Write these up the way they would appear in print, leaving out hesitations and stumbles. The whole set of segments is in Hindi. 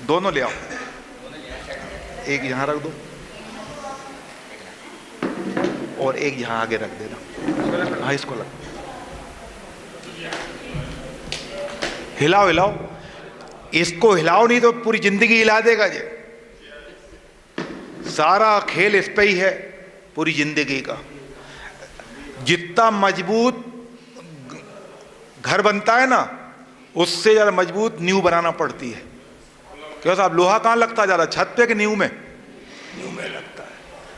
दोनों ले आओ, एक यहाँ रख दो और एक यहाँ आगे रख देना। हाँ इसको लग, हिलाओ हिलाओ, इसको हिलाओ नहीं तो पूरी जिंदगी हिला देगा ये। सारा खेल इस पे ही है पूरी जिंदगी का। जितना मजबूत घर बनता है ना, उससे ज्यादा मजबूत नींव बनाना पड़ती है। क्यों साहब, लोहा कहां लगता ज्यादा, छत पे कि नींव में? नींव में लगता है।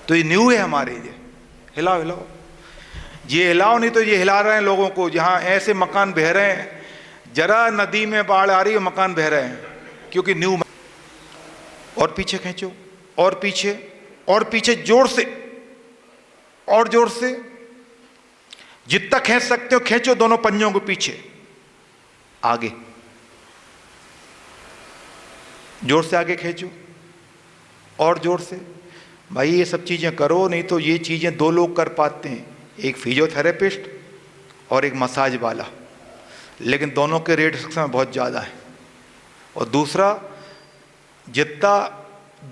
तो ये नींव है हमारी। ये हिलाओ हिलाओ, ये हिलाओ नहीं तो ये हिला रहे हैं लोगों को। जहां ऐसे मकान बह रहे हैं, जरा नदी में बाढ़ आ रही है मकान बह रहे हैं, क्योंकि नींव। और पीछे खींचो, और पीछे, और पीछे, जोर से और जोर से, जितना खींच सकते हो खींचो दोनों पंजों को पीछे, आगे, जोर से आगे खींचो और जोर से। भाई ये सब चीजें करो, नहीं तो ये चीजें दो लोग कर पाते हैं, एक फिजियोथेरेपिस्ट और एक मसाज वाला, लेकिन दोनों के रेट इस समय बहुत ज़्यादा है। और दूसरा, जितना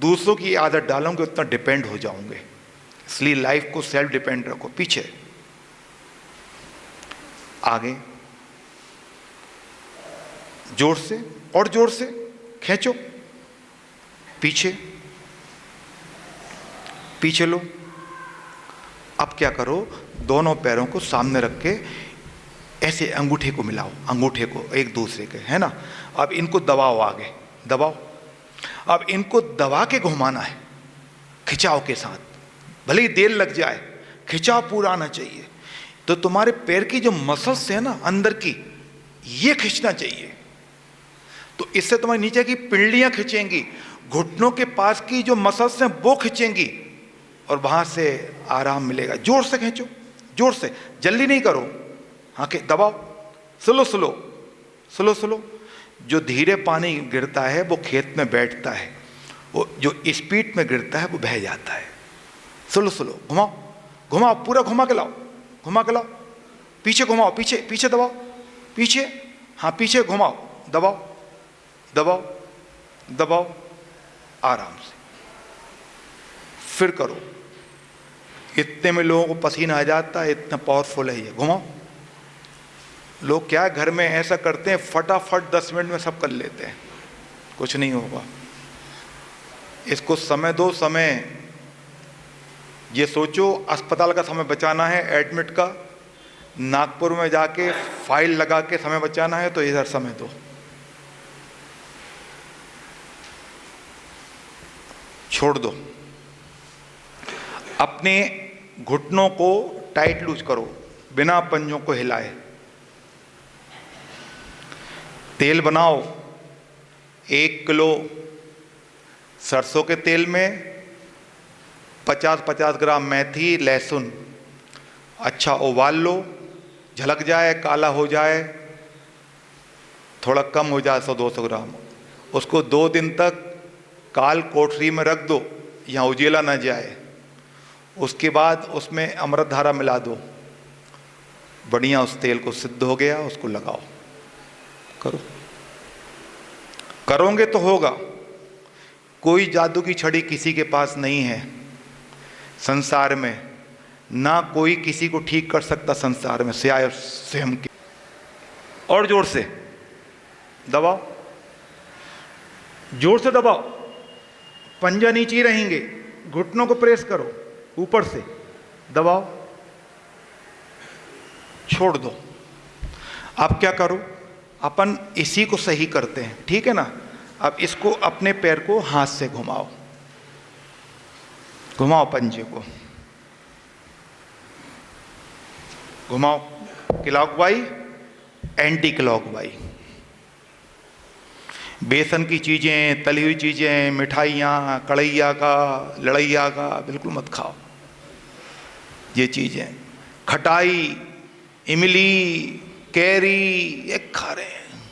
दूसरों की आदत डालोगे उतना डिपेंड हो जाओगे, इसलिए लाइफ को सेल्फ डिपेंड रखो। पीछे, आगे, जोर से और जोर से खींचो, पीछे, पीछे लो। अब क्या करो, दोनों पैरों को सामने रख के ऐसे अंगूठे को मिलाओ, अंगूठे को एक दूसरे के, है ना। अब इनको दबाओ, आगे दबाओ। अब इनको दबा के घुमाना है खिंचाव के साथ, भले ही देर लग जाए, खिंचाव पूरा आना चाहिए। तो तुम्हारे पैर की जो मसल्स है ना अंदर की, ये खींचना चाहिए। तो इससे तुम्हारे नीचे की पिंडलियां खिंचेंगी, घुटनों के पास की जो मसल्स हैं वो खिंचेंगी, और वहां से आराम मिलेगा। जोर से खींचो, जोर से, जल्दी नहीं करो। हाँ के दबाओ, स्लो स्लो, स्लो स्लो। जो धीरे पानी गिरता है वो खेत में बैठता है, वो जो स्पीड में गिरता है वो बह जाता है। स्लो स्लो घुमाओ, घुमाओ, पूरा घुमा के लाओ, घुमा के लाओ। पीछे घुमाओ, पीछे, पीछे दबाओ, पीछे, हाँ पीछे घुमाओ, दबाओ दबाओ दबाओ, आराम से। फिर करो। इतने में लोगों को पसीना आ जाता है, इतना पावरफुल है ये। घुमाओ। लोग क्या घर में ऐसा करते हैं, फटाफट 10 मिनट में सब कर लेते हैं, कुछ नहीं होगा। इसको समय दो, समय। ये सोचो अस्पताल का समय बचाना है, एडमिट का, नागपुर में जाके फाइल लगा के समय बचाना है, तो इधर समय दो। छोड़ दो। अपने घुटनों को टाइट लूज करो, बिना पंजों को हिलाए। तेल बनाओ 1 किलो सरसों के तेल में 50-50 ग्राम मेथी, लहसुन, अच्छा उबाल लो, झलक जाए, काला हो जाए, थोड़ा कम हो जाए 100-200 ग्राम, उसको 2 दिन तक काल कोठरी में रख दो, यहाँ उजेला ना जाए। उसके बाद उसमें अमृत धारा मिला दो, बढ़िया उस तेल को सिद्ध हो गया, उसको लगाओ। करो, करोगे तो होगा। कोई जादू की छड़ी किसी के पास नहीं है संसार में, ना कोई किसी को ठीक कर सकता संसार में, सिवाय स्वयं के। और जोर से दबाओ, जोर से दबाओ, पंजा नीचे ही रहेंगे, घुटनों को प्रेस करो, ऊपर से दबाओ, छोड़ दो। अब क्या करो, अपन इसी को सही करते हैं, ठीक है ना। अब इसको, अपने पैर को हाथ से घुमाओ, घुमाओ पंजे को, घुमाओ, क्लॉकवाइज, एंटी क्लॉकवाइज। बेसन की चीजें, तली हुई चीजें, मिठाइयाँ, कढ़ैया का, लड़ैया का बिल्कुल मत खाओ। ये चीजें, खटाई, इमली, कैरी, ये खा रहे हैं,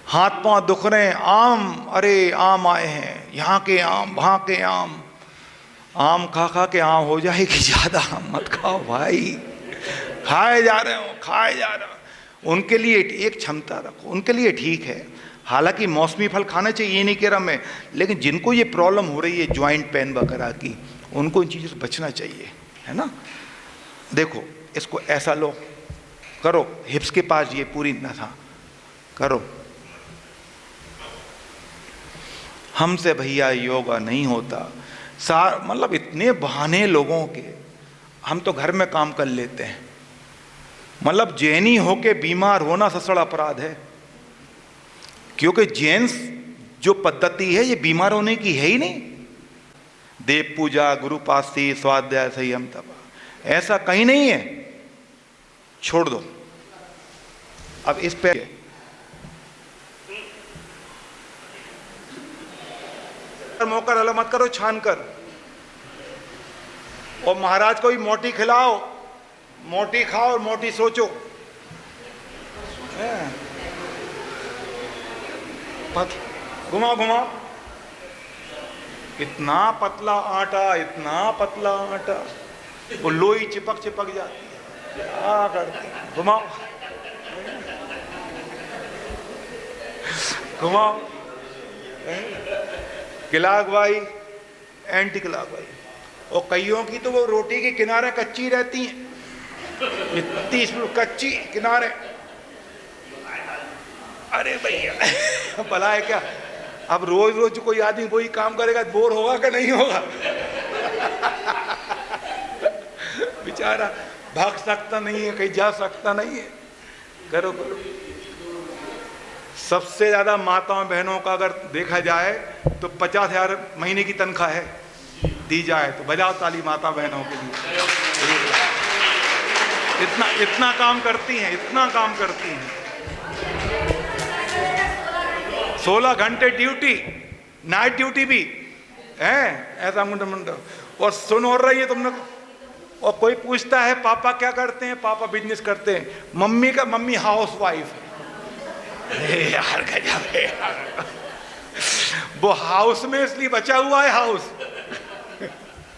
हाथ पांव दुख रहे हैं। आम, अरे आम आए हैं, यहाँ के आम, वहाँ के आम, आम खा खा के आम हो जाएगी ज्यादा, मत खाओ भाई। खाए जा रहे हो, खाए जा रहे हो। उनके लिए एक क्षमता रखो, उनके लिए ठीक है, हालांकि मौसमी फल खाना चाहिए, ये नहीं कह रहा मैं, लेकिन जिनको ये प्रॉब्लम हो रही है जॉइंट पेन वगैरह की, उनको इन चीज़ों से बचना चाहिए, है ना। देखो इसको ऐसा लो, करो, हिप्स के पास ये पूरी नसा करो। हमसे भैया योगा नहीं होता, मतलब इतने बहाने लोगों के, हम तो घर में काम कर लेते हैं। मतलब जैनी होके बीमार होना सबसे अपराध है, क्योंकि जैन जो पद्धति है ये बीमार होने की है ही नहीं। देव पूजा, गुरुपासी, स्वाध्याय, संयम, तप, ऐसा कहीं नहीं है। छोड़ दो। अब इस पे मोकर अलग मत करो, छान कर। और महाराज को भी मोटी खिलाओ, मोटी खाओ और मोटी सोचो। घुमाओ घुमाओ, इतना पतला आटा, इतना पतला आटा, वो लोई चिपक चिपक जाती है। क्या करते, घुमाओ घुमाओ, क्लॉकवाइज, एंटी क्लॉकवाइज। और कईयों की तो वो रोटी के किनारे कच्ची रहती हैं, इतनी कच्ची किनारे। अरे भैया भला है क्या, अब रोज रोज कोई आदमी वही काम करेगा, बोर होगा कि नहीं होगा? बेचारा भाग सकता नहीं है, कहीं जा सकता नहीं है। करो करो। सबसे ज्यादा माताओं बहनों का अगर देखा जाए तो 50,000 महीने की तनख्वाह है, दी जाए तो। बजाओ ताली माता बहनों के लिए। इतना काम करती हैं, इतना काम करती हैं। 16 घंटे ड्यूटी, नाइट ड्यूटी भी है, ऐसा मुंडा मुंडा। और सुन हो रही है तुमने। और कोई पूछता है पापा क्या करते हैं? पापा बिजनेस करते हैं। मम्मी हाउस वाइफ है। यार गजब है यार। वो हाउस में इसलिए बचा हुआ है, हाउस।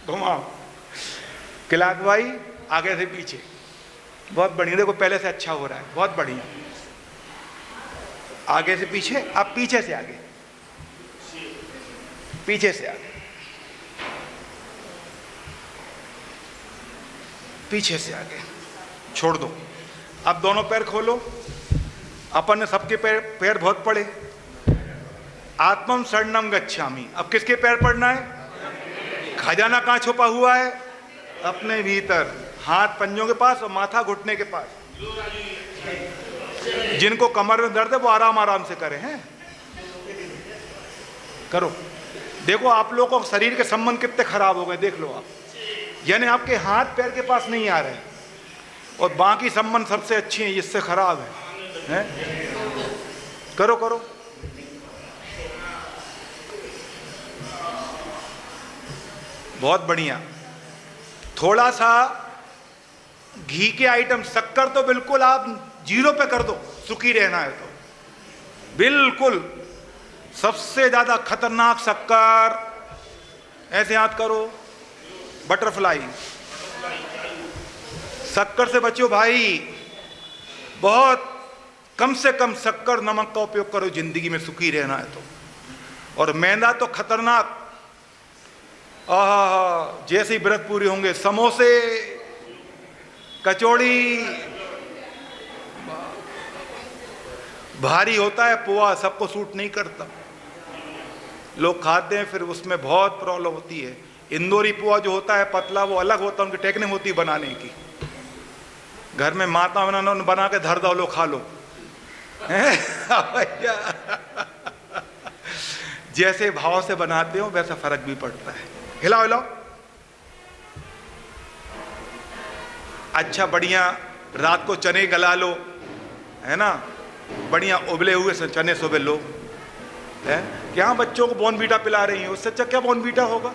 घुमाओ, क्लॉकवाइज, आगे से पीछे। बहुत बढ़िया, देखो पहले से अच्छा हो रहा है, बहुत बढ़िया। आगे से पीछे, अब पीछे से आगे, पीछे से आगे, पीछे से आगे। छोड़ दो। अब दोनों पैर खोलो। अपन ने सबके पैर बहुत पड़े। आत्मम शरणम गच्छामि। अब किसके पैर पड़ना है? खजाना कहाँ छुपा हुआ है? अपने भीतर। हाथ पंजों के पास और माथा घुटने के पास। जिनको कमर में दर्द है वो आराम आराम से करें, हैं? करो। देखो आप लोगों को शरीर के संबंध कितने खराब हो गए, देख लो आप। यानी आपके हाथ पैर के पास नहीं आ रहे हैं और बाकी संबंध सबसे अच्छे हैं, इससे खराब है? करो करो। बहुत बढ़िया। थोड़ा सा घी के आइटम, शक्कर तो बिल्कुल आप 0 पे कर दो, सुखी रहना है तो। बिल्कुल सबसे ज्यादा खतरनाक शक्कर, ऐसे हाथ करो, बटरफ्लाई। शक्कर से बचो भाई। बहुत कम से कम शक्कर नमक का उपयोग करो जिंदगी में सुखी रहना है तो। और मैदा तो खतरनाक। जैसे ही व्रत पूरे होंगे, समोसे, कचौड़ी, भारी होता है पोहा, सबको सूट नहीं करता। लोग खाते हैं, फिर उसमें बहुत प्रॉब्लम होती है। इंदौरी पोहा जो होता है पतला, वो अलग होता है, उनकी टेक्निक होती है बनाने की। घर में माता बना के धर दो, लो खा लो। जैसे भाव से बनाते हो वैसा फर्क भी पड़ता है। हिलाओ हिलाओ। अच्छा बढ़िया, रात को चने गला लो, है ना, बढ़िया उबले हुए चने सुबह लो। है क्या बच्चों को बॉर्नवीटा पिला रही है, उससे अच्छा क्या बॉर्नवीटा होगा?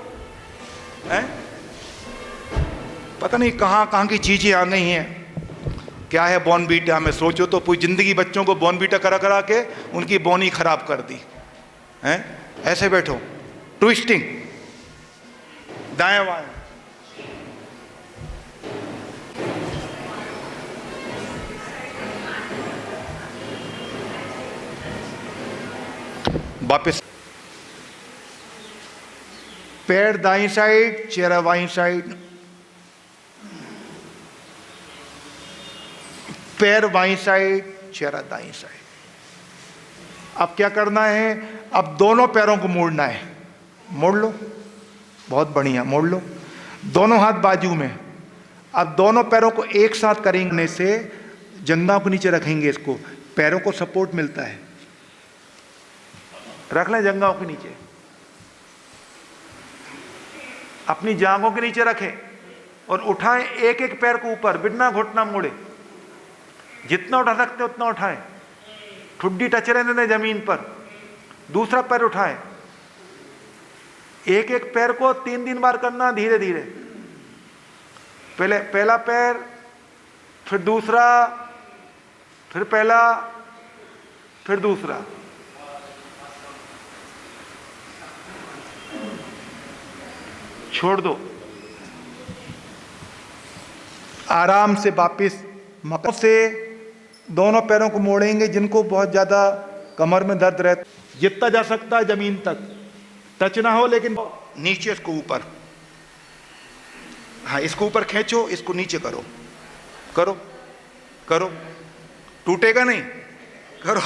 है पता नहीं कहाँ कहाँ की चीजें आ गई हैं। क्या है बॉर्नवीटा में? सोचो तो, पूरी जिंदगी बच्चों को बॉर्नवीटा करा करा के उनकी बोनी खराब कर दी है। ऐसे बैठो, ट्विस्टिंग, दाएं बाएं। वापस पैर दाईं साइड, चेहरा बाईं साइड, पैर बाईं साइड, चेहरा दाईं साइड। अब क्या करना है, अब दोनों पैरों को मोड़ना है। मोड़ लो, बहुत बढ़िया, मोड़ लो। दोनों हाथ बाजू में। अब दोनों पैरों को एक साथ करेंगे से जंघों को नीचे रखेंगे, इसको पैरों को सपोर्ट मिलता है। रख लें जंघों के नीचे, अपनी जांघों के नीचे रखें और उठाएं एक एक पैर को ऊपर, बिना घुटना मोड़े। जितना उठा सकते उतना उठाएं, ठुड्डी टच रहने दें जमीन पर। दूसरा पैर उठाएं, एक एक पैर को 3 बार करना, धीरे धीरे। पहले पहला पैर, फिर दूसरा, फिर पहला, फिर दूसरा। छोड़ दो। आराम से वापिस मकर से दोनों पैरों को मोड़ेंगे। जिनको बहुत ज्यादा कमर में दर्द रहता, जितना जा सकता है जमीन तक टच ना हो, लेकिन नीचे इसको ऊपर। हाँ, इसको ऊपर खींचो, इसको नीचे करो, करो करो, टूटेगा नहीं, करो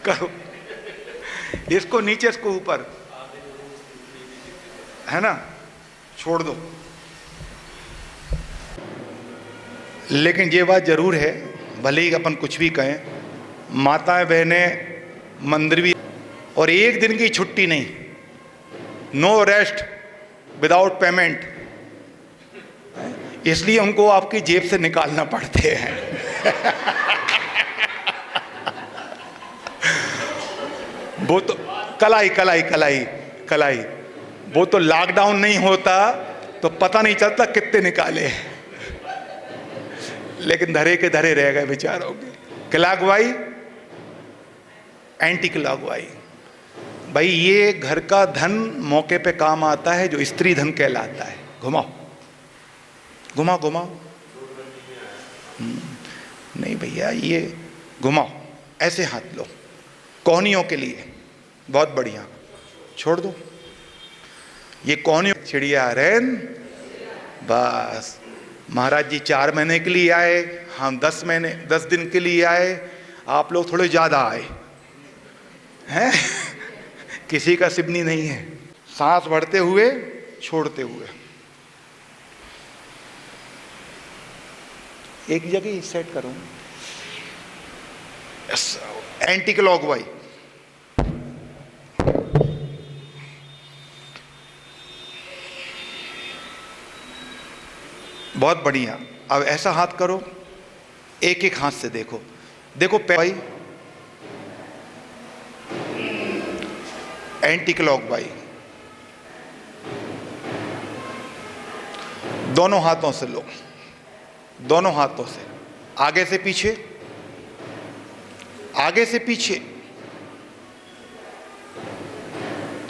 करो। इसको नीचे, इसको ऊपर, है ना, छोड़ दो। लेकिन ये बात जरूर है, भले ही अपन कुछ भी कहें, माताएं बहनें मंदिर भी, और एक दिन की छुट्टी नहीं, नो रेस्ट विदाउट पेमेंट, इसलिए उनको आपकी जेब से निकालना पड़ते हैं। वो तो कलाई कलाई कलाई कलाई, वो तो लॉकडाउन नहीं होता तो पता नहीं चलता कितने निकाले, लेकिन धरे के धरे रह गए बेचारों के। क्लॉकवाई, एंटी क्लॉकवाई। भाई ये घर का धन मौके पे काम आता है, जो स्त्री धन कहलाता है। घुमाओ घुमाओ घुमाओ, नहीं भैया, ये घुमाओ, ऐसे हाथ लो कोहनियों के लिए, बहुत बढ़िया। छोड़ दो ये कोहनियों, चिड़िया रैन। बस महाराज जी 4 महीने के लिए आए, हम 10 दिन के लिए आए, आप लोग थोड़े ज्यादा आए हैं। किसी का सिबनी नहीं है। सांस भरते हुए, छोड़ते हुए, एक जगह सेट करो। एंटी क्लॉकवाइज, बहुत बढ़िया। अब ऐसा हाथ करो, एक एक हाथ से देखो, देखो भाई, एंटी क्लॉकवाइज, दोनों हाथों से लो, दोनों हाथों से, आगे से पीछे, आगे से पीछे,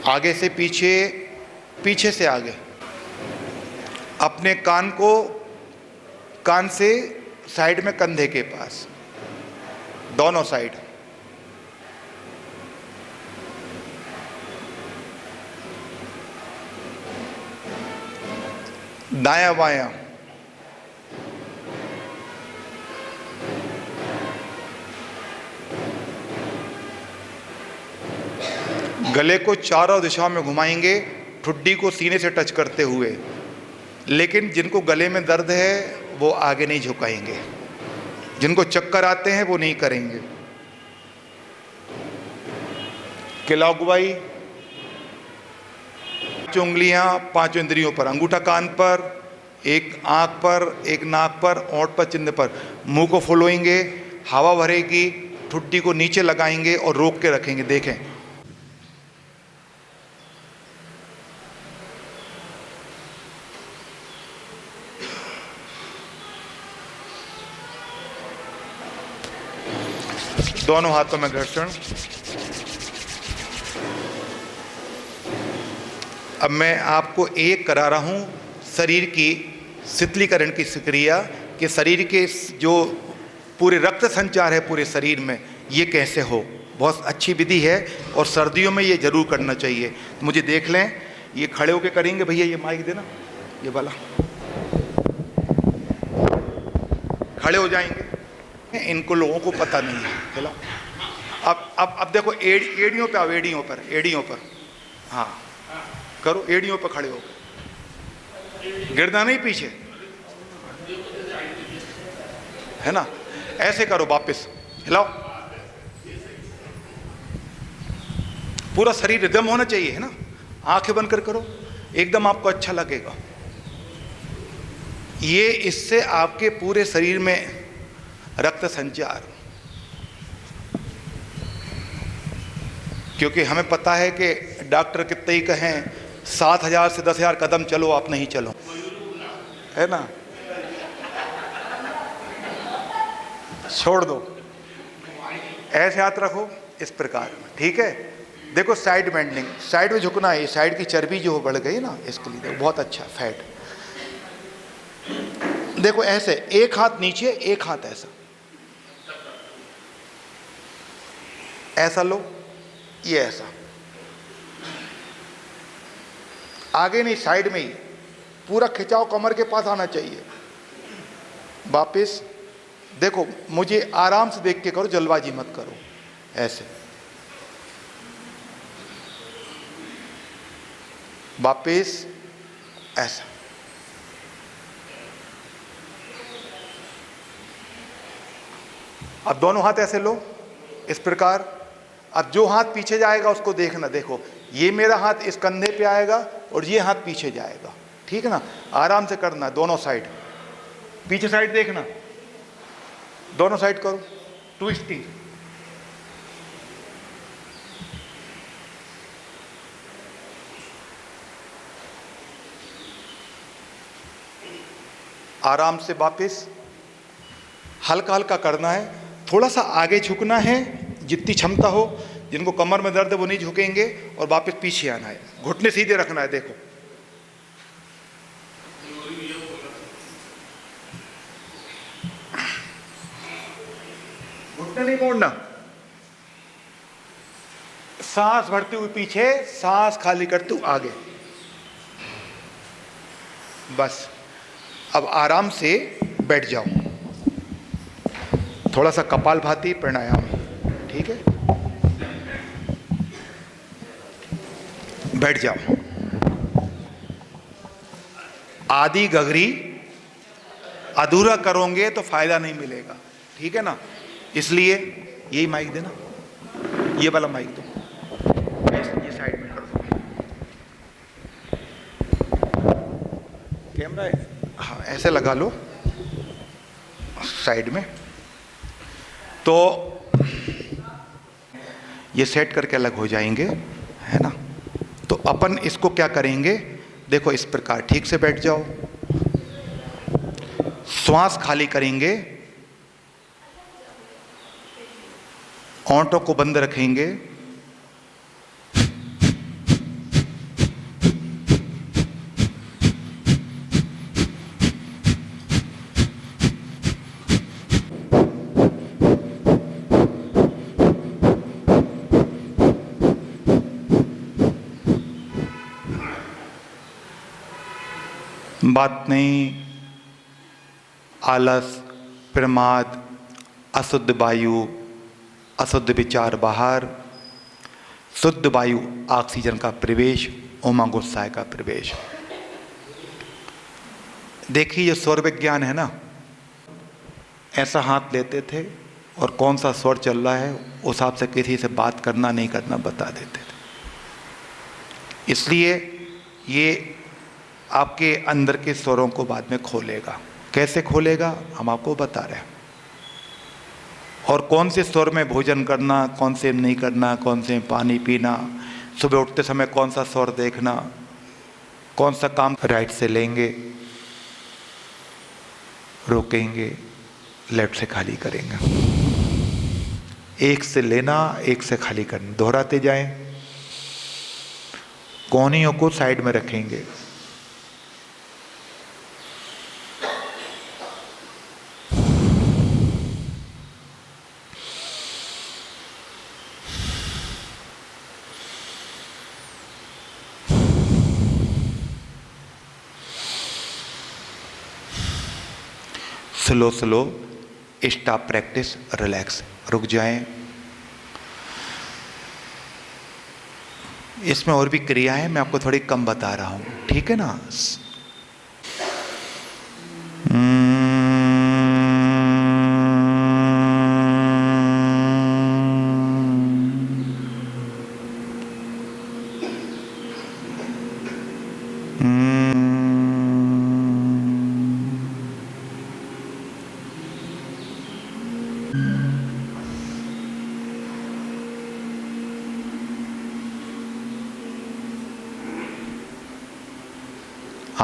आगे से पीछे, पीछे से आगे। अपने कान को, कान से साइड में कंधे के पास, दोनों साइड। दायां बायां, गले को चारों दिशाओं में घुमाएंगे, ठुड्डी को सीने से टच करते हुए। लेकिन जिनको गले में दर्द है वो आगे नहीं झुकाएंगे, जिनको चक्कर आते हैं वो नहीं करेंगे। क्लॉकवाइज, 5 उंगलियां 5 इंद्रियों पर, अंगूठा कान पर, एक आंख पर, एक नाक पर, ओंठ पर, चिन्ह पर। मुंह को फुलोएंगे, हवा भरेगी, ठुड्डी को नीचे लगाएंगे और रोक के रखेंगे। देखें, दोनों हाथों में घर्षण। अब मैं आपको एक करा रहा हूं शरीर की शीतलीकरण की क्रिया, कि शरीर के जो पूरे रक्त संचार है पूरे शरीर में, ये कैसे हो। बहुत अच्छी विधि है और सर्दियों में ये जरूर करना चाहिए। मुझे देख लें, ये खड़े होके करेंगे भैया, ये माइक देना, ये वाला, खड़े हो जाएंगे। इनको लोगों को पता नहीं है। चलो अब देखो, एड़ियों पे आओ, एड़ियों पर, हाँ करो, एड़ियों पर खड़े हो, गिरना नहीं पीछे, है ना, ऐसे करो, वापस हिलाओ, पूरा शरीर रिदम होना चाहिए, है ना। आंखें बंद कर करो, एकदम आपको अच्छा लगेगा। ये इससे आपके पूरे शरीर में रक्त संचार, क्योंकि हमें पता है कि डॉक्टर कितने ही कहें 7,000 से 10,000 कदम चलो, आप नहीं चलो, है ना, छोड़ दो, ऐसे हाथ रखो इस प्रकार में, ठीक है। देखो साइड बेंडिंग, साइड में झुकना है, साइड की चर्बी जो बढ़ गई ना, इसके लिए देखो बहुत अच्छा फैट। देखो ऐसे, एक हाथ नीचे, एक हाथ ऐसा, ऐसा लो, ये ऐसा, आगे नहीं, साइड में ही, पूरा खिंचाव कमर के पास आना चाहिए। वापिस देखो, मुझे आराम से देख के करो, जल्दबाजी मत करो, ऐसे, वापिस ऐसा, अब दोनों हाथ ऐसे लो इस प्रकार। अब जो हाथ पीछे जाएगा उसको देखना, देखो ये मेरा हाथ इस कंधे पे आएगा और ये हाथ पीछे जाएगा, ठीक है ना। आराम से करना, दोनों साइड, पीछे साइड देखना, दोनों साइड करो, ट्विस्टिंग, आराम से वापस, हल्का हल्का करना है, थोड़ा सा आगे झुकना है जितनी क्षमता हो। जिनको कमर में दर्द है वो नहीं झुकेंगे, और वापस पीछे आना है, घुटने सीधे रखना है। देखो घुटने नहीं मोड़ना, सांस भरते हुए पीछे, सांस खाली करते हुए आगे, बस। अब आराम से बैठ जाओ, थोड़ा सा कपालभाति प्राणायाम, ठीक है, बैठ जाओ। आदि गगरी अधूरा करोगे तो फायदा नहीं मिलेगा, ठीक है ना। इसलिए यही माइक देना, ये वाला माइक दो, ये साइड में कर दो, कैमरा है, हाँ ऐसे लगा लो साइड में। तो ये सेट करके अलग हो जाएंगे, है ना। तो अपन इसको क्या करेंगे, देखो इस प्रकार ठीक से बैठ जाओ, श्वास खाली करेंगे, होंठों को बंद रखेंगे, बात नहीं, आलस, प्रमाद, अशुद्ध वायु, अशुद्ध विचार बाहर, शुद्ध वायु ऑक्सीजन का प्रवेश, उमंग उत्साह का प्रवेश। देखिए ये स्वर विज्ञान है ना, ऐसा हाथ लेते थे और कौन सा स्वर चल रहा है उस हिसाब से किसी से बात करना नहीं करना बता देते थे। इसलिए ये आपके अंदर के स्वरों को बाद में खोलेगा। कैसे खोलेगा हम आपको बता रहे हैं। और कौन से स्वर में भोजन करना, कौन से नहीं करना, कौन से पानी पीना, सुबह उठते समय कौन सा स्वर देखना, कौन सा काम राइट से लेंगे, रोकेंगे, लेफ्ट से खाली करेंगे। एक से लेना, एक से खाली करना, दोहराते जाएं। कोहनियों को साइड में रखेंगे। Slow slow stop practice, relax, रुक जाएं। इसमें और भी क्रिया है, मैं आपको थोड़ी कम बता रहा हूं, ठीक है ना।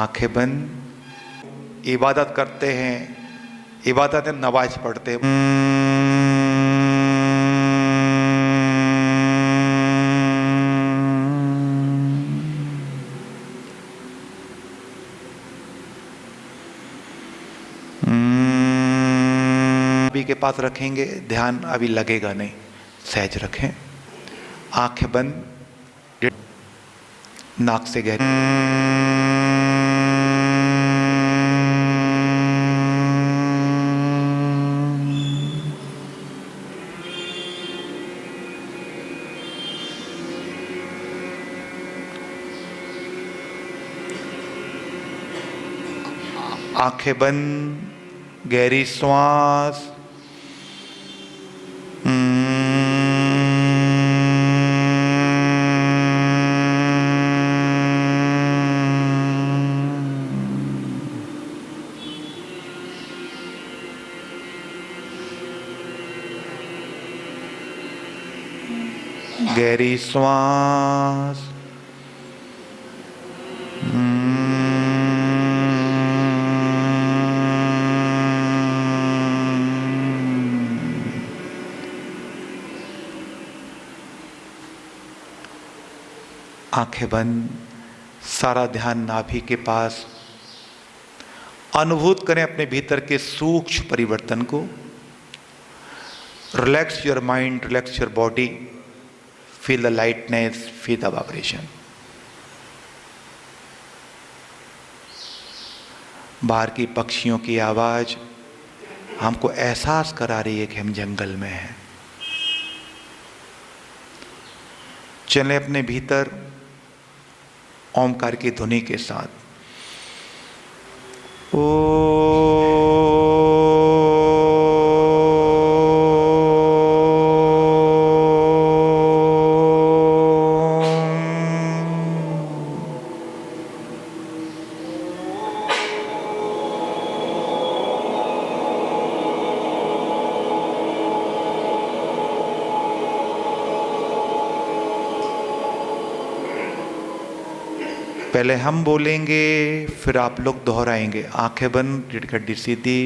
आंखें बंद, इबादत करते हैं, इबादत में नमाज पढ़ते हैं। अभी के पास रखेंगे, ध्यान अभी लगेगा नहीं, सहज रखें। आंखें बंद, नाक से गहरी, आंखें बंद, गहरी श्वास, गहरी श्वास, आंखें बंद, सारा ध्यान नाभि के पास। अनुभूत करें अपने भीतर के सूक्ष्म परिवर्तन को। Relax your mind, relax your body, feel the lightness, feel the vibration. बाहर की पक्षियों की आवाज हमको एहसास करा रही है कि हम जंगल में हैं। चलें अपने भीतर ओमकार की ध्वनि के साथ। पहले हम बोलेंगे, फिर आप लोग दोहराएंगे। आंखें बंद, रीढ़ की हड्डी सीधी।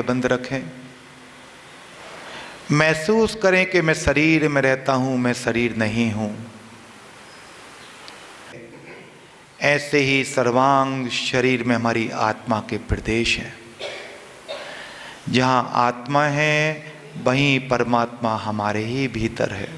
बंद रखें। महसूस करें कि मैं शरीर में रहता हूं, मैं शरीर नहीं हूं। ऐसे ही सर्वांग शरीर में हमारी आत्मा के प्रदेश हैं। जहां आत्मा है वहीं परमात्मा हमारे ही भीतर है।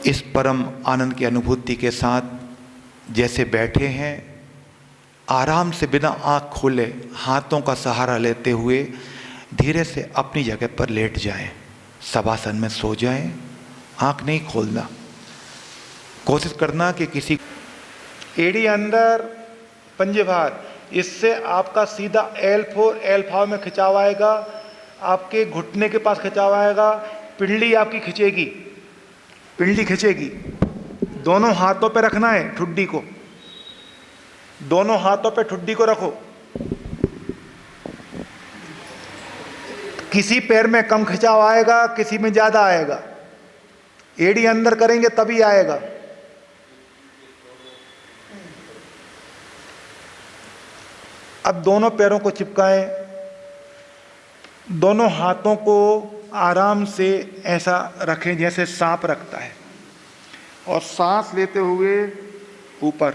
इस परम आनंद की अनुभूति के साथ जैसे बैठे हैं, आराम से बिना आँख खोले हाथों का सहारा लेते हुए धीरे से अपनी जगह पर लेट जाएं। शवासन में सो जाएं, आँख नहीं खोलना। कोशिश करना कि किसी एड़ी अंदर, पंजे बाहर। इससे आपका सीधा L4 L5 में खिंचाव आएगा, आपके घुटने के पास खिंचाव आएगा, पिंडली आपकी खिंचेगी, पिंडली खिंचेगी। दोनों हाथों पे रखना है ठुड्डी को, दोनों हाथों पे ठुड्डी को रखो। किसी पैर में कम खिंचाव आएगा, किसी में ज्यादा आएगा। एड़ी अंदर करेंगे तभी आएगा। अब दोनों पैरों को चिपकाएं, दोनों हाथों को आराम से ऐसा रखें जैसे सांप रखता है, और सांस लेते हुए ऊपर।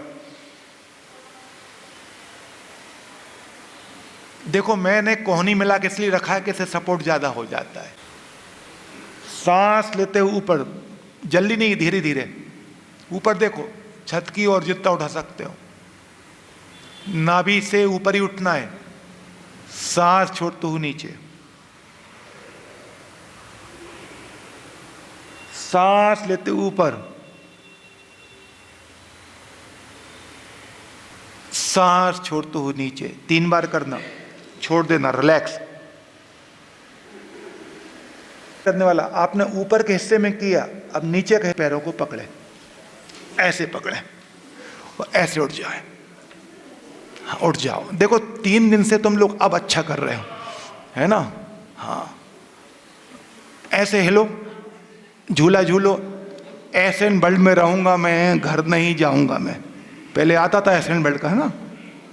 देखो मैंने कोहनी मिला के इसलिए रखा है कि इससे सपोर्ट ज्यादा हो जाता है। सांस लेते हुए ऊपर, जल्दी नहीं, धीरे धीरे ऊपर। देखो छत की ओर जितना उठा सकते हो, नाभि से ऊपर ही उठना है। सांस छोड़ते हुए नीचे, सांस लेते हुए ऊपर, सांस छोड़ते हुए नीचे। 3 बार करना, छोड़ देना, रिलैक्स करने वाला। आपने ऊपर के हिस्से में किया, अब नीचे के पैरों को पकड़े, ऐसे पकड़े और ऐसे उठ जाए। हाँ, उठ जाओ। देखो 3 दिन से तुम लोग अब अच्छा कर रहे हो, है ना। हाँ, ऐसे हिलो, झूला झूलो। एशियन वर्ल्ड में रहूंगा मैं, घर नहीं जाऊंगा मैं। पहले आता था एशियन वर्ल्ड का, है ना,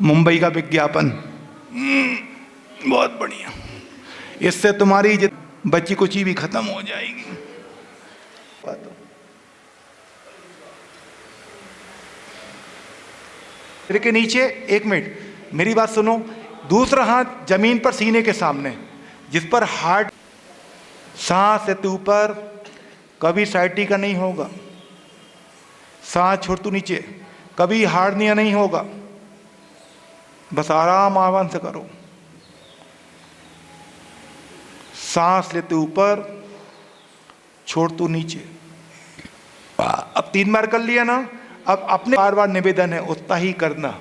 मुंबई का विज्ञापन। बहुत बढ़िया। इससे तुम्हारी बच्ची कुची भी खत्म हो जाएगी। सिर के नीचे, 1 मिनट मेरी बात सुनो। दूसरा हाथ जमीन पर सीने के सामने, जिस पर हार्ट। सांस लेते ऊपर, कभी साइटी का नहीं होगा। सांस छोड़ते नीचे, कभी हार्निया नहीं होगा। बस आराम से करो। सांस लेते ऊपर, छोड़ते नीचे। अब 3 बार कर लिया ना। अब अपने बार बार निवेदन है उतना ही करना,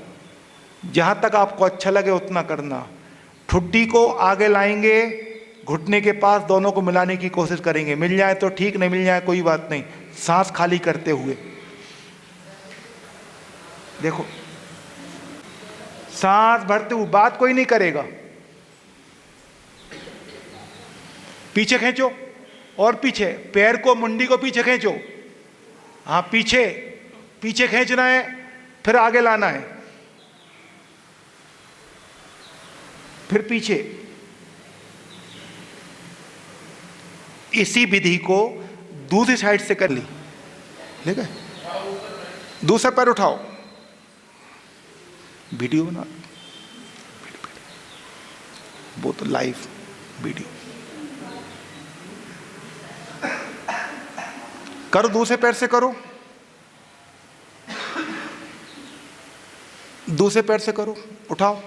जहां तक आपको अच्छा लगे उतना करना। ठुड्डी को आगे लाएंगे, घुटने के पास दोनों को मिलाने की कोशिश करेंगे। मिल जाए तो ठीक, नहीं मिल जाए कोई बात नहीं। सांस खाली करते हुए देखो, सांस भरते हुए, बात कोई नहीं करेगा। पीछे खींचो और पीछे, पैर को, मुंडी को पीछे खींचो। हाँ, पीछे पीछे खींचना है, फिर आगे लाना है, फिर पीछे। इसी विधि को दूसरी साइड से कर ली, ठीक है। दूसरा पैर उठाओ, वीडियो बना, वो तो लाइव वीडियो करो। दूसरे पैर से करो, दूसरे पैर से करो। उठाओ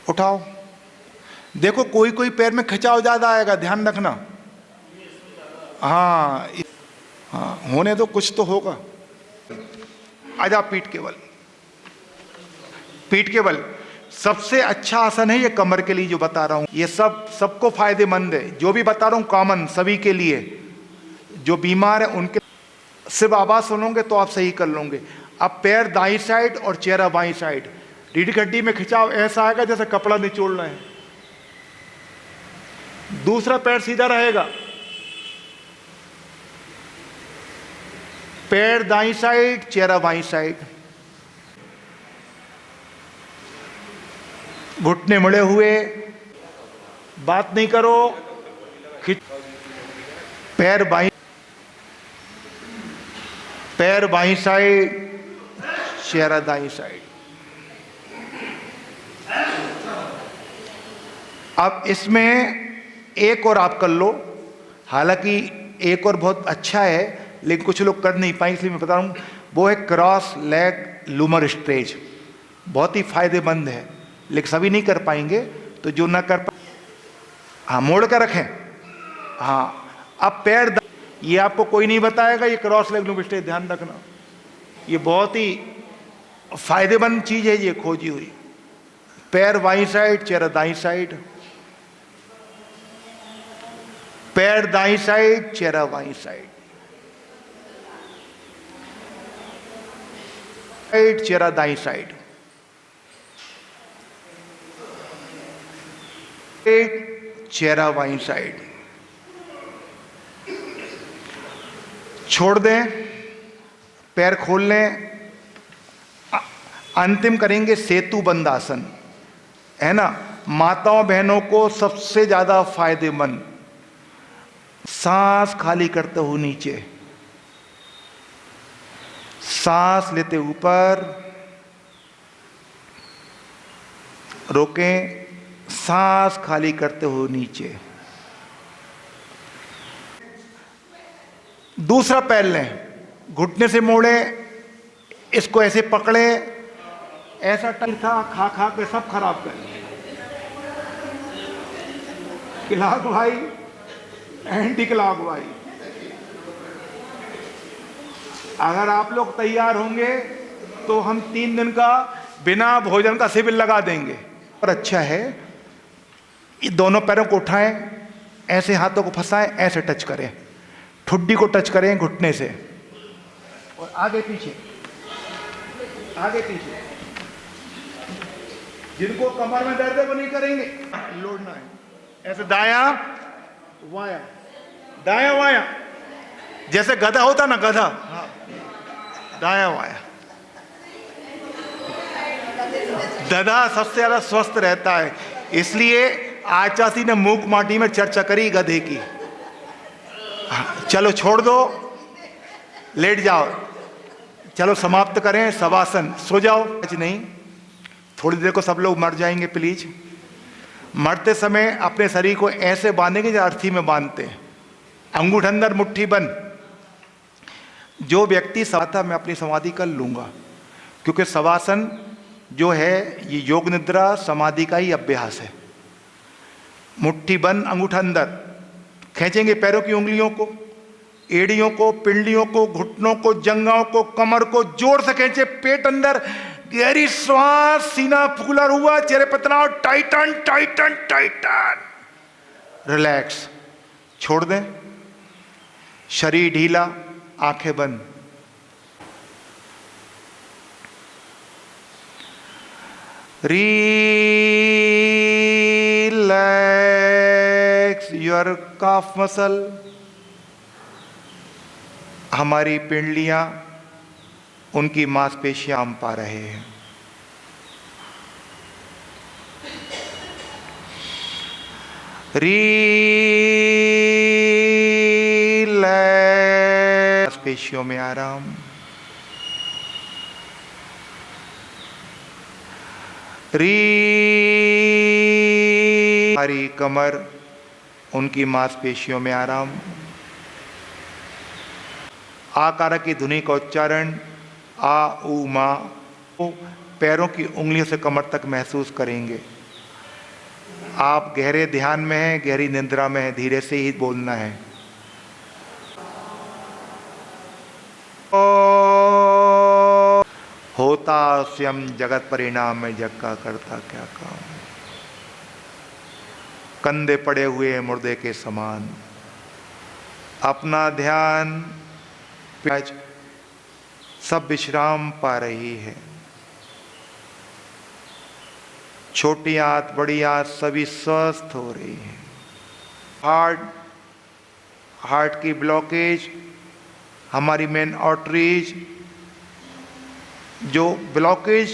उठाओ। देखो कोई कोई पैर में खिंचाव ज्यादा आएगा, ध्यान रखना। हाँ हाँ, होने दो, कुछ तो होगा। आजा, पीठ के बल, पीठ के बल सबसे अच्छा आसन है ये कमर के लिए जो बता रहा हूं। ये सबको फायदेमंद है, जो भी बता रहा हूं कॉमन सभी के लिए। जो बीमार है उनके, सिर्फ आवाज सुनोगे तो आप सही कर लोगे। अब पैर दाईं साइड और चेहरा बाईं साइड। रीढ़ की हड्डी में खिंचाव ऐसा आएगा जैसे कपड़ा निचोड़ना है। दूसरा पैर सीधा रहेगा, पैर दाईं साइड, चेहरा बाईं साइड। घुटने मुड़े हुए, बात नहीं करो। पैर बाईं, पैर बाईं साइड, चेहरा दाईं साइड। अब इसमें एक और आप कर लो। हालांकि एक और बहुत अच्छा है, लेकिन कुछ लोग कर नहीं पाएंगे, इसलिए मैं बता रहा हूं। वो है क्रॉस लेग लूमर स्ट्रेच। बहुत ही फायदेमंद है, लेकिन सभी नहीं कर पाएंगे। तो जो ना कर हाँ, मोड़ कर रखें। हाँ, अब पैर, ये आपको कोई नहीं बताएगा, ये क्रॉस लेग लूमर स्ट्रेच, ध्यान रखना। ये बहुत ही फायदेमंद चीज है ये, खोजी हुई। पैर बाईं साइड, चेहरा दाईं साइड। पैर दाईं साइड, चेहरा बाईं साइड। चेहरा दाईं साइड। चेहरा बाईं साइड, छोड़ दें, पैर खोल लें, अंतिम करेंगे सेतु बंद आसन, है ना। माताओं बहनों को सबसे ज्यादा फायदेमंद। सांस खाली करते हुए नीचे, सांस लेते ऊपर, रोकें, सांस खाली करते हुए नीचे। दूसरा पैर लें, घुटने से मोड़े, इसको ऐसे पकड़े, ऐसा था खा खा के सब खराब कर क्लॉक भाई, एंटी क्लॉक भाई। अगर आप लोग तैयार होंगे तो हम 3 दिन का बिना भोजन का शिविर लगा देंगे। पर अच्छा है, ये दोनों पैरों को उठाएं, ऐसे हाथों को फंसाएं, ऐसे टच करें, ठुड्डी को टच करें घुटने से, और आगे पीछे, आगे पीछे। जिनको कमर में दर्द है वो नहीं करेंगे, लोड़ना है ऐसे, दाया वाया, दाया वाया, जैसे गधा होता ना, गधा, हाँ, दाया वाया। गधा सबसे ज्यादा स्वस्थ रहता है, इसलिए आचासी ने मूक माटी में चर्चा करी गधे की। चलो छोड़ दो, लेट जाओ, चलो समाप्त करें शवासन, सो जाओ। नहीं, थोड़ी देर को सब लोग मर जाएंगे प्लीज। मरते समय अपने शरीर को ऐसे बांधेंगे जैसे अर्थी में बांधते हैं, अंगूठ अंदर मुट्ठी बंद। जो व्यक्ति था, मैं अपनी समाधि कर लूंगा, क्योंकि शवासन जो है ये योग निद्रा समाधि का ही अभ्यास है। मुट्ठी बंद, अंगूठा अंदर, खींचेंगे पैरों की उंगलियों को, एड़ियों को, पिंडलियों को, घुटनों को, जंघाओं को, कमर को जोर से खींचे, पेट अंदर, गहरी श्वास, सीना फूला हुआ, चेहरे पर तनाव, टाइटन टाइटन टाइटन, रिलैक्स, छोड़ दें, शरीर ढीला, आंखें बंद। Relax your calf muscle. हमारी पिंडलियां, उनकी मांसपेशियां हम पा रहे हैं। रिलैक्स, मांसपेशियों में आराम। हमारी कमर, उनकी मांसपेशियों में आराम। आकार की ध्वनि का उच्चारण आ उ मा, पैरों की उंगलियों से कमर तक महसूस करेंगे। आप गहरे ध्यान में हैं, गहरी निद्रा में हैं, धीरे से ही बोलना है। होता स्वयं जगत परिणाम में, जग का करता क्या काम। कंधे पड़े हुए मुर्दे के समान, अपना ध्यान, सब विश्राम पा रही है। छोटी आंत, बड़ी आंत सभी स्वस्थ हो रही है। हार्ट की ब्लॉकेज, हमारी मेन आर्टरीज जो ब्लॉकेज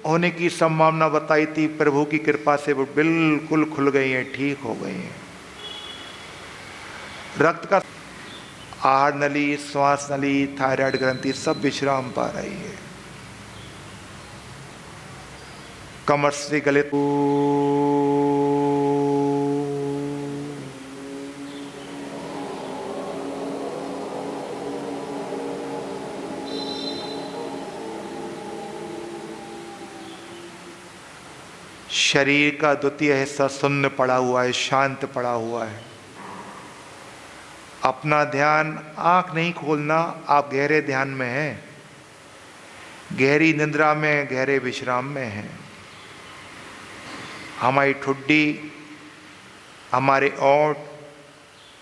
होने की संभावना बताई थी, प्रभु की कृपा से वो बिल्कुल खुल गई हैं, ठीक हो गई हैं। रक्त का, आहार नली, श्वास नली, थायराइड ग्रंथि सब विश्राम पा रही है। कमर से गले को, शरीर का द्वितीय हिस्सा शून्य पड़ा हुआ है, शांत पड़ा हुआ है। अपना ध्यान, आंख नहीं खोलना, आप गहरे ध्यान में हैं, गहरी निद्रा में, गहरे विश्राम में हैं। हमारी ठुड्डी, हमारे ओंठ,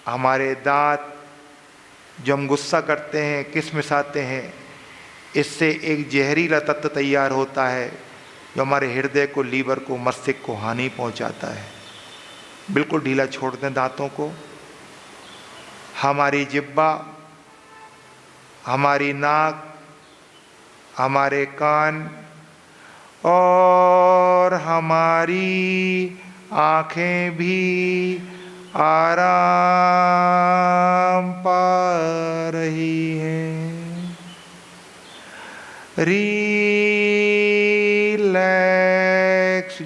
हमारे दांत, जो हम गुस्सा करते हैं, किस मिसाते हैं, इससे एक जहरीला तत्व तैयार होता है जो हमारे हृदय को, लीवर को, मस्तिष्क को हानि पहुंचाता है। बिल्कुल ढीला छोड़ दें दांतों को। हमारी जिह्वा, हमारी नाक, हमारे कान और हमारी आंखें भी आराम पा रही हैं। Relax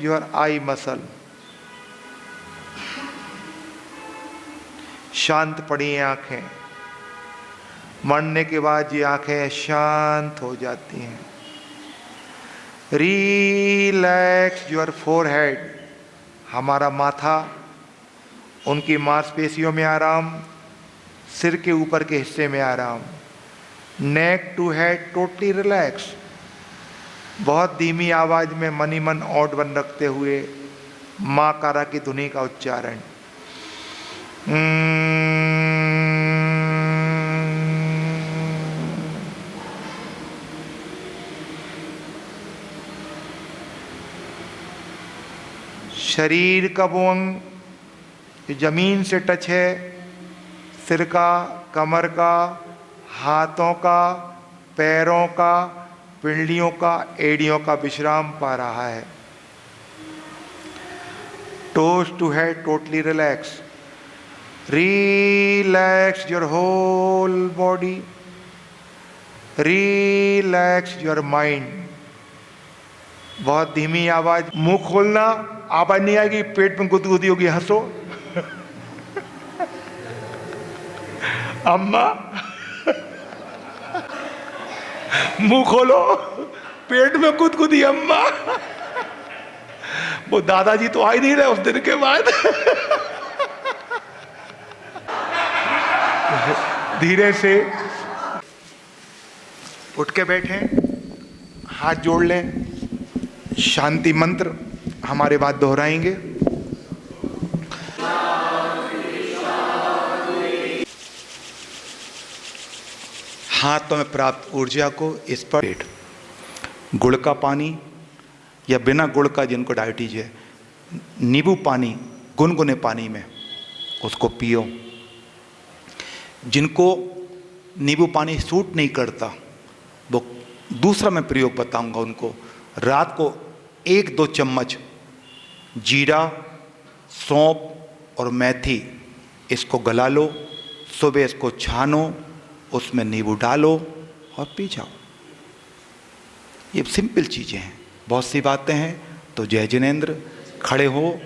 your I muscle. शांत पड़ी आंखें। मरने के बाद ये आंखें शांत हो जाती हैं। Relax your forehead. हमारा माथा, उनकी मांसपेशियों में आराम, सिर के ऊपर के हिस्से में आराम। Neck to head totally relax. बहुत धीमी आवाज में मन ही मन ओड बन रखते हुए माँ कारा की धुनी का उच्चारण। शरीर का वो अंग जो जमीन से टच है, सिर का, कमर का, हाथों का, पैरों का, पिंडलियों का, एड़ियों का विश्राम पा रहा है। Toes to head totally relax. Relax your whole body. Relax your mind. बहुत धीमी आवाज, मुंह खोलना, आवाज नहीं आएगी, पेट में गुदगुदी होगी, हंसो। अम्मा मुंह खोलो, पेट में गुदगुदी अम्मा। वो दादाजी तो आ ही नहीं रहे उस दिन के बाद। धीरे से उठ के बैठें, हाथ जोड़ लें, शांति मंत्र हमारे बाद दोहराएंगे। हाथों में प्राप्त ऊर्जा को इस पर गुड़ का पानी या बिना गुड़ का, जिनको डायबिटीज है, नींबू पानी गुनगुने पानी में उसको पियो। जिनको नींबू पानी सूट नहीं करता, वो दूसरा मैं प्रयोग बताऊंगा उनको। रात को 1-2 चम्मच जीरा, सौंफ और मेथी इसको गला लो, सुबह इसको छानो, उसमें नींबू डालो और पी जाओ। ये सिंपल चीज़ें हैं, बहुत सी बातें हैं। तो जय जिनेंद्र। खड़े हो।